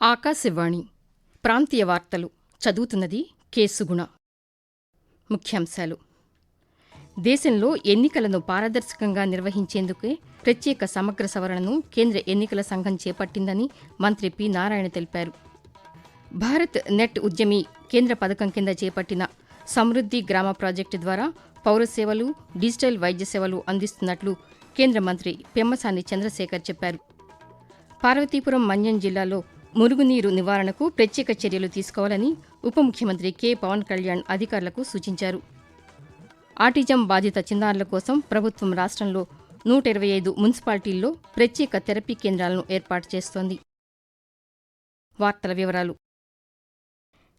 ఆకాశవాణి ప్రాంతీయ వార్తలు చదువుతున్నది కె సుగుణ. ముఖ్యాంశాలు: దేశంలో ఎన్నికలను పారదర్శకంగా నిర్వహించేందుకే ప్రత్యేక సమగ్ర సవరణను కేంద్ర ఎన్నికల సంఘం చేపట్టిందని మంత్రి పి. నారాయణ తెలిపారు. భారత్ నెట్ ఉద్యమి కేంద్ర పథకం కింద చేపట్టిన సమృద్ధి గ్రామ ప్రాజెక్టు ద్వారా పౌర సేవలు, డిజిటల్ వైద్య సేవలు అందిస్తున్నట్లు కేంద్ర మంత్రి పెమ్మసాని చంద్రశేఖర్ చెప్పారు. పార్వతీపురం మన్యం జిల్లాలో మురుగునీరు నివారణకు ప్రత్యేక చర్యలు తీసుకోవాలని ఉప ముఖ్యమంత్రి కె. పవన్ కళ్యాణ్ అధికారులకు సూచించారు. ఆటిజం బాధిత చిన్నారుల కోసం ప్రభుత్వం రాష్ట్రంలో 125 మున్సిపాలిటీల్లో ప్రత్యేక థెరపీ కేంద్రాలను ఏర్పాటు చేస్తోంది. వార్తల వివరాలు: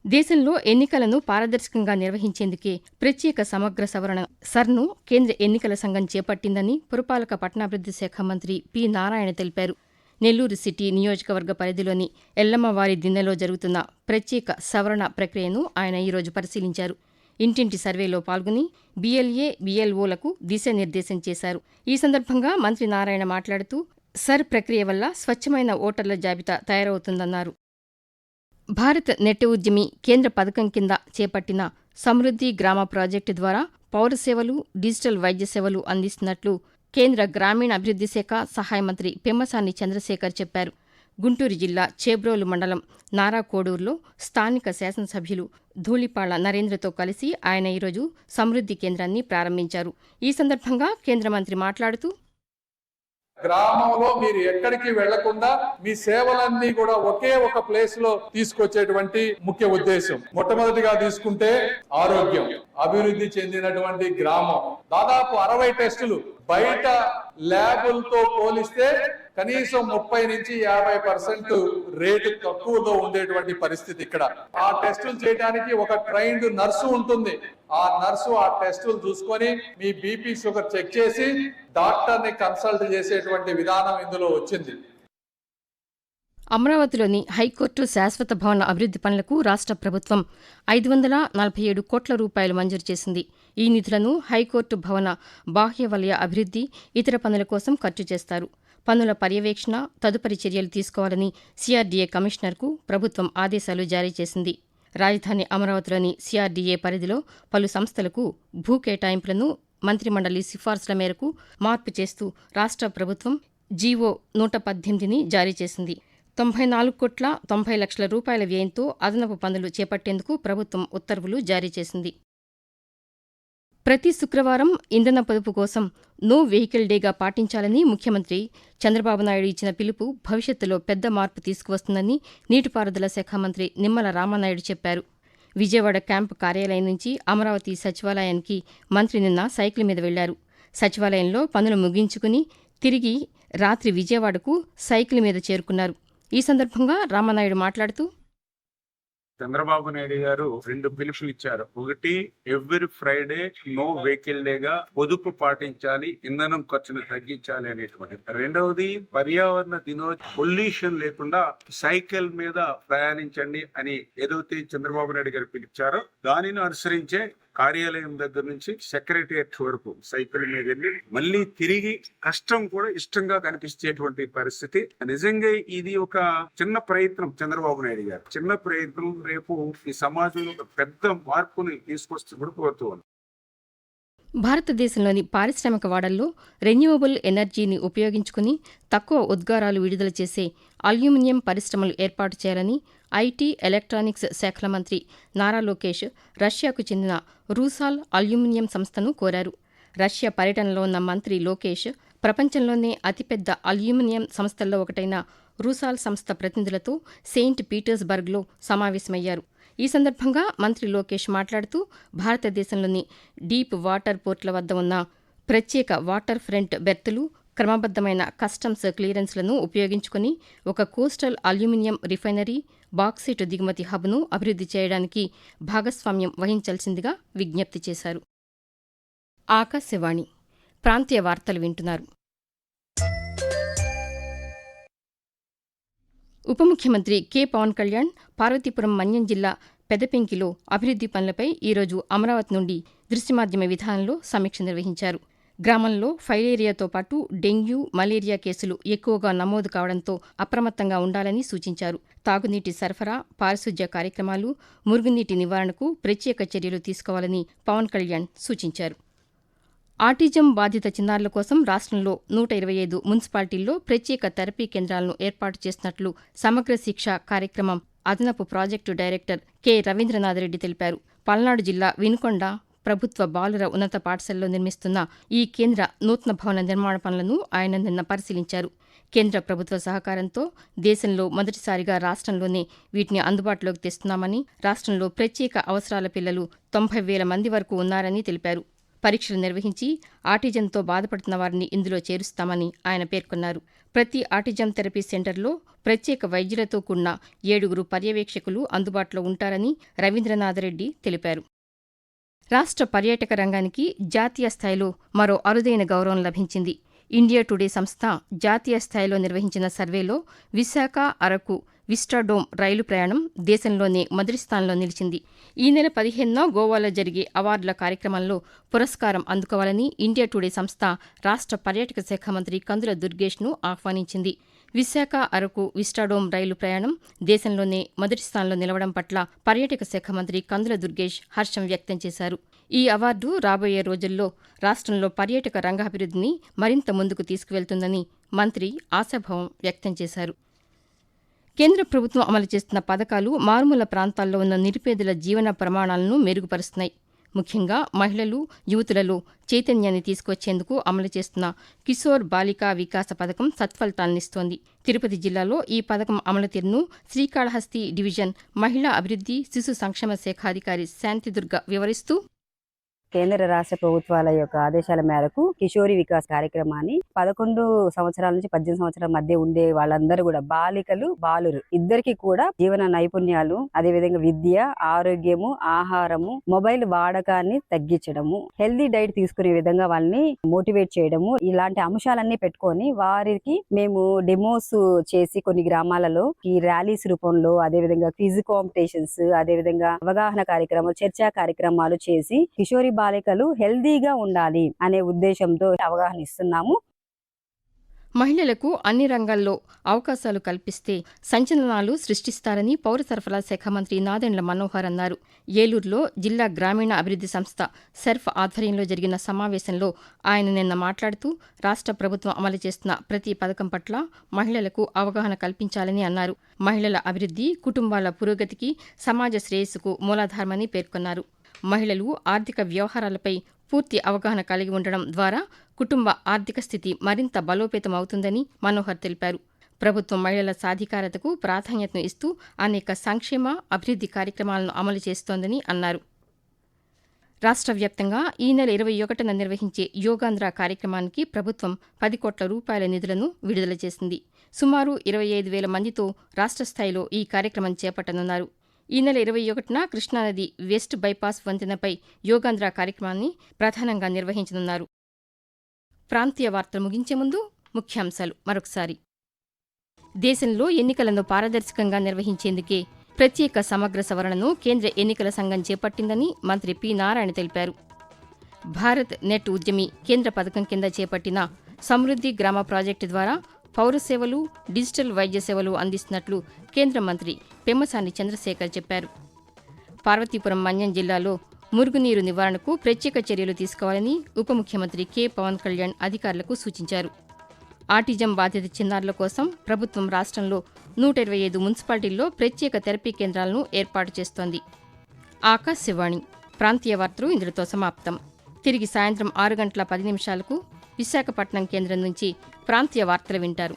దేశంలో ఎన్నికలను పారదర్శకంగా నిర్వహించేందుకే ప్రత్యేక సమగ్ర సవరణ సర్ను కేంద్ర ఎన్నికల సంఘం చేపట్టిందని పురపాలక పట్టణాభివృద్ది శాఖ మంత్రి పి. నారాయణ తెలిపారు. నెల్లూరు సిటీ నియోజకవర్గ పరిధిలోని ఎల్లమ్మవారి దిన్నెలో జరుగుతున్న ప్రత్యేక సవరణ ప్రక్రియను ఆయన ఈరోజు పరిశీలించారు. ఇంటింటి సర్వేలో పాల్గొని బీఎల్ఏ, బీఎల్ఓలకు దిశానిర్దేశం చేశారు. ఈ సందర్భంగా మంత్రి నారాయణ మాట్లాడుతూ సర్ ప్రక్రియ వల్ల స్వచ్ఛమైన ఓటర్ల జాబితా తయారవుతుందన్నారు. భారత్ నెట్ ఉద్యమి కేంద్ర పథకం కింద చేపట్టిన సమృద్ధి గ్రామ ప్రాజెక్టు ద్వారా పౌర సేవలు, డిజిటల్ వైద్య సేవలు అందిస్తున్నట్లు కేంద్ర గ్రామీణాభివృద్ది శాఖ సహాయ మంత్రి పెమ్మసాని చంద్రశేఖర్ చెప్పారు. గుంటూరు జిల్లా చేబ్రోలు మండలం నారాకోడూరులో స్థానిక శాసనసభ్యులు ధూళిపాళ్ల నరేంద్రతో కలిసి ఆయన ఈరోజు సమృద్ధి కేంద్రాన్ని ప్రారంభించారు. ఈ సందర్భంగా కేంద్ర మంత్రి మాట్లాడుతూ గ్రామంలో మీరు ఎక్కడికి వెళ్లకుండా మీ సేవలన్నీ కూడా ఒకే ఒక ప్లేస్ లో తీసుకొచ్చేటువంటి ముఖ్య ఉద్దేశం. మొట్టమొదటిగా తీసుకుంటే ఆరోగ్యం, అభివృద్ధి చెందినటువంటి గ్రామం. దాదాపు 60 టెస్టులు బయట ల్యాబులతో పోలిస్తే కనీసం 30 నుంచి 50% రేటు తక్కువతో ఉండేటువంటి పరిస్థితి ఇక్కడ. ఆ టెస్టులు చేయడానికి ఒక ట్రైన్డ్ నర్సు ఉంటుంది. ఆ నర్సు ఆ టెస్టులు చూసుకొని మీ బీపీ, షుగర్ చెక్ చేసి డాక్టర్ ని కన్సల్ట్ చేసేటువంటి విధానం ఇందులో వచ్చింది. అమరావతిలోని హైకోర్టు శాశ్వత భవన అభివృద్ది పనులకు రాష్ట్ర ప్రభుత్వం 547 కోట్ల రూపాయలు మంజూరు చేసింది. ఈ నిధులను హైకోర్టు భవన బాహ్య వలయ అభివృద్ది, ఇతర పనుల కోసం ఖర్చు చేస్తారు. పనుల పర్యవేక్షణ, తదుపరి చర్యలు తీసుకోవాలని సిఆర్డీఏ కమిషనర్కు ప్రభుత్వం ఆదేశాలు జారీ చేసింది. రాజధాని అమరావతిలోని సిఆర్డీఏ పరిధిలో పలు సంస్థలకు భూ కేటాయింపులను మంత్రిమండలి సిఫార్సుల మేరకు మార్పు చేస్తూ రాష్ట్ర ప్రభుత్వం జీవో 118ని జారీ చేసింది. 94,90 లక్షల రూపాయల వ్యయంతో అదనపు పనులు చేపట్టేందుకు ప్రభుత్వం ఉత్తర్వులు జారీ చేసింది. ప్రతి శుక్రవారం ఇంధన పొదుపు కోసం నో వెహికల్ డేగా పాటించాలని ముఖ్యమంత్రి చంద్రబాబు నాయుడు ఇచ్చిన పిలుపు భవిష్యత్తులో పెద్ద మార్పు తీసుకువస్తుందని నీటిపారుదల శాఖ మంత్రి నిమ్మల రామానాయుడు చెప్పారు. విజయవాడ క్యాంపు కార్యాలయం నుంచి అమరావతి సచివాలయానికి మంత్రి నిన్న సైకిల్ మీద వెళ్లారు. సచివాలయంలో పనులు ముగించుకుని తిరిగి రాత్రి విజయవాడకు సైకిల్ మీద చేరుకున్నారు. ఈ సందర్భంగా రామానాయుడు మాట్లాడుతూ చంద్రబాబు నాయుడు గారు 2 పిలుపులు ఇచ్చారు. ఒకటి, ఎవ్రీ ఫ్రైడే నో వెహికల్ డేగా పొదుపు పాటించాలి, ఇంధనం ఖర్చును తగ్గించాలి అనేటువంటి. రెండవది, పర్యావరణ పొల్యూషన్ లేకుండా సైకిల్ మీద ప్రయాణించండి అని ఏదైతే చంద్రబాబు నాయుడు గారు పిలిచారో దానిని అనుసరించే కార్యాలయం దగ్గర నుంచి సెక్రటరియట్ వరకు సైకిల్ మీద వెళ్ళి మళ్ళీ తిరిగి కష్టం కూడా ఇష్టంగా కనిపించేటువంటి పరిస్థితి. నిజంగా ఇది ఒక చిన్న ప్రయత్నం చంద్రబాబు నాయుడు గారు. చిన్న ప్రయత్నం రేపు ఈ సమాజంలో ఒక పెద్ద మార్పుని తీసుకొస్తూ పడిపోతూ ఉంది. భారతదేశంలోని పారిశ్రామిక వాడల్లో రెన్యూవబుల్ ఎనర్జీని ఉపయోగించుకుని తక్కువ ఉద్గారాలు విడుదల చేసే అల్యూమినియం పరిశ్రమలు ఏర్పాటు చేయాలని ఐటీ, ఎలక్ట్రానిక్స్ శాఖల మంత్రి నారా లోకేష్ రష్యాకు చెందిన రూసాల్ అల్యూమినియం సంస్థను కోరారు. రష్యా పర్యటనలో ఉన్న మంత్రి లోకేష్ ప్రపంచంలోనే అతిపెద్ద అల్యూమినియం సంస్థల్లో ఒకటైన రూసాల్ సంస్థ ప్రతినిధులతో సెయింట్ పీటర్స్బర్గ్లో సమావేశమయ్యారు. ఈ సందర్భంగా మంత్రి లోకేష్ మాట్లాడుతూ భారతదేశంలోని డీప్ వాటర్ పోర్ట్ల వద్ద ఉన్న ప్రత్యేక వాటర్ ఫ్రంట్ బెర్తులు, క్రమబద్దమైన కస్టమ్స్ క్లియరెన్స్లను ఉపయోగించుకుని ఒక కోస్టల్ అల్యూమినియం రిఫైనరీ, బాక్సైట్ దిగుమతి హబ్ను అభివృద్ది చేయడానికి భాగస్వామ్యం వహించాల్సిందిగా విజ్ఞప్తి చేశారు. ఆకాశవాణి ప్రాంతీయ వార్తలు వింటున్నారు. ఉప ముఖ్యమంత్రి కె. పవన్ కళ్యాణ్ పార్వతీపురం మన్యం జిల్లా పెదపెంకిలో అభివృద్ది పనులపై ఈరోజు అమరావతి నుండి దృశ్యమాధ్యమ విధానంలో సమీక్ష నిర్వహించారు. గ్రామంలో ఫైలేరియాతో పాటు డెంగ్యూ, మలేరియా కేసులు ఎక్కువగా నమోదు కావడంతో అప్రమత్తంగా ఉండాలని సూచించారు. తాగునీటి సరఫరా, పారిశుధ్య కార్యక్రమాలు, మురుగునీటి నివారణకు ప్రత్యేక చర్యలు తీసుకోవాలని పవన్ కళ్యాణ్ సూచించారు. ఆటిజం బాధిత చిన్నారుల కోసం రాష్ట్రంలో 125 మున్సిపాలిటీల్లో ప్రత్యేక థెరపీ కేంద్రాలను ఏర్పాటు చేసినట్లు సమగ్ర శిక్ష కార్యక్రమం అదనపు ప్రాజెక్టు డైరెక్టర్ కె. రవీంద్రనాథరెడ్డి తెలిపారు. పల్నాడు జిల్లా వినుకొండ ప్రభుత్వ బాలుర ఉన్నత పాఠశాలలో నిర్మిస్తున్న ఈ కేంద్ర నూతన భవన నిర్మాణ పనులను ఆయన నిన్న పరిశీలించారు. కేంద్ర ప్రభుత్వ సహకారంతో దేశంలో మొదటిసారిగా రాష్ట్రంలోనే వీటిని అందుబాటులోకి తెస్తున్నామని, రాష్ట్రంలో ప్రత్యేక అవసరాల పిల్లలు 90,000 మంది వరకు ఉన్నారని తెలిపారు. పరీక్షలు నిర్వహించి ఆటిజంతో బాధపడుతున్న వారిని ఇందులో చేరుస్తామని ఆయన పేర్కొన్నారు. ప్రతి ఆటిజం థెరపీ సెంటర్లో ప్రత్యేక వైద్యులతో కూడిన 7 పర్యవేక్షకులు అందుబాటులో ఉంటారని రవీంద్రనాథరెడ్డి తెలిపారు. రాష్ట్ర పర్యాటక రంగానికి జాతీయ స్థాయిలో మరో అరుదైన గౌరవం లభించింది. ఇండియా టుడే సంస్థ జాతీయ స్థాయిలో నిర్వహించిన సర్వేలో విశాఖ, అరకు, విస్టాడోమ్ రైలు ప్రయాణం దేశంలోనే మొదటి స్థానంలో నిలిచింది. ఈ నెల 15న గోవాలో జరిగే అవార్డుల కార్యక్రమంలో పురస్కారం అందుకోవాలని ఇండియా టుడే సంస్థ రాష్ట్ర పర్యాటక శాఖ మంత్రి కందుల దుర్గేష్ను ఆహ్వానించింది. విశాఖ, అరకు, విస్టాడోమ్ రైలు ప్రయాణం దేశంలోనే మొదటి స్థానంలో నిలవడం పట్ల పర్యాటక శాఖ మంత్రి కందుల దుర్గేష్ హర్షం వ్యక్తం చేశారు. ఈ అవార్డు రాబోయే రోజుల్లో రాష్ట్రంలో పర్యాటక రంగాభివృద్ధిని మరింత ముందుకు తీసుకువెళ్తుందని మంత్రి ఆశాభావం వ్యక్తం చేశారు. కేంద్ర ప్రభుత్వం అమలు చేస్తున్న పథకాలు మారుమూల ప్రాంతాల్లో ఉన్న నిరుపేదల జీవన ప్రమాణాలను మెరుగుపరుస్తున్నాయి. ముఖ్యంగా మహిళలు, యువతులలో చైతన్యాన్ని తీసుకొచ్చేందుకు అమలు చేస్తున్న కిశోర్ బాలికా వికాస పథకం సత్ఫలితాలనిస్తోంది. తిరుపతి జిల్లాలో ఈ పథకం అమలు తీరును శ్రీకాళహస్తి డివిజన్ మహిళా అభివృద్ధి, శిశు సంక్షేమ శాఖాధికారి శాంతిదుర్గ వివరిస్తూ, కేంద్ర రాష్ట్ర ప్రభుత్వాల యొక్క ఆదేశాల మేరకు కిషోరి వికాస్ కార్యక్రమాన్ని 11 సంవత్సరాల నుంచి 18 సంవత్సరాల మధ్య ఉండే వాళ్ళందరూ కూడా బాలికలు, బాలురు ఇద్దరికి కూడా జీవన నైపుణ్యాలు, అదేవిధంగా విద్య, ఆరోగ్యము, ఆహారము, మొబైల్ వాడకాన్ని తగ్గించడము, హెల్దీ డైట్ తీసుకునే విధంగా వాళ్ళని మోటివేట్ చేయడము, ఇలాంటి అంశాలన్నీ పెట్టుకొని వారికి మేము డెమోస్ చేసి కొన్ని గ్రామాలలో ఈ ర్యాలీస్ రూపంలో, అదేవిధంగా క్విజ్ కాంపిటీషన్స్, అదేవిధంగా అవగాహన కార్యక్రమాలు, చర్చా కార్యక్రమాలు చేసి కిషోరి బాలికలు హెల్దీగా ఉండాలి అనే ఉద్దేశంతో అవగాహన ఇస్తున్నాము. మహిళలకు అన్ని రంగాల్లో అవకాశాలు కల్పిస్తే సంచలనాలు సృష్టిస్తారని పౌర సరఫరా శాఖ మంత్రి నాదెండ్ల మనోహర్ అన్నారు. ఏలూరులో జిల్లా గ్రామీణ అభివృద్ధి సంస్థ సెర్ఫ్ ఆధ్వర్యంలో జరిగిన సమావేశంలో ఆయన నిన్న మాట్లాడుతూ రాష్ట్ర ప్రభుత్వం అమలు చేస్తున్న ప్రతి పథకం పట్ల మహిళలకు అవగాహన కల్పించాలని అన్నారు. మహిళల అభివృద్ధి, కుటుంబాల పురోగతికి, సమాజ శ్రేయస్సుకు మూలాధారమని పేర్కొన్నారు. మహిళలు ఆర్థిక వ్యవహారాలపై పూర్తి అవగాహన కలిగి ఉండడం ద్వారా కుటుంబ ఆర్థిక స్థితి మరింత బలోపేతం అవుతుందని మనోహర్ తెలిపారు. ప్రభుత్వం మహిళల సాధికారతకు ప్రాధాన్యతను ఇస్తూ అనేక సంక్షేమ, అభివృద్ధి కార్యక్రమాలను అమలు చేస్తోందని అన్నారు. రాష్ట్ర వ్యాప్తంగా ఈ నెల 21న నిర్వహించే యోగాంధ్ర కార్యక్రమానికి ప్రభుత్వం 10 కోట్ల రూపాయల నిధులను విడుదల చేసింది. సుమారు 25,000 మందితో రాష్ట్ర స్థాయిలో ఈ కార్యక్రమం చేపట్టనున్నారు. ఈ నెల 21న కృష్ణానది వెస్ట్ బైపాస్ వంతెనపై యోగాంధ్ర కార్యక్రమాన్ని ప్రధానంగా నిర్వహించనున్నారు. ప్రాంతీయ వార్తలు ముగించే ముందు ముఖ్యాంశాలు మరొకసారి. దేశంలో ఎన్నికలను పారదర్శకంగా నిర్వహించేందుకే ప్రత్యేక సమగ్ర సవరణను కేంద్ర ఎన్నికల సంఘం చేపట్టిందని మంత్రి పి. నారాయణ తెలిపారు. భారత్ నెట్ ఉద్యమి కేంద్ర పథకం కింద చేపట్టిన సమృద్ధి గ్రామ ప్రాజెక్టు ద్వారా పౌర సేవలు, డిజిటల్ వైద్య సేవలు అందిస్తున్నట్లు కేంద్ర మంత్రి పెమ్మసాని చంద్రశేఖర్ చెప్పారు. పార్వతీపురం మన్యం జిల్లాలో మురుగునీరు నివారణకు ప్రత్యేక చర్యలు తీసుకోవాలని ఉప ముఖ్యమంత్రి కె. పవన్ కళ్యాణ్ అధికారులకు సూచించారు. ఆటిజం బాధిత చిన్నారుల కోసం ప్రభుత్వం రాష్ట్రంలో 125 మున్సిపాలిటీల్లో ప్రత్యేక థెరపీ కేంద్రాలను ఏర్పాటు చేస్తోంది. ఆకాశవాణి ప్రాంతీయ వార్తలు ఇందులో సమాప్తం. తిరిగి సాయంత్రం 6 గంటల 10 నిమిషాలకు విశాఖపట్నం కేంద్రం నుంచి ప్రాంతీయ వార్తలు వింటారు.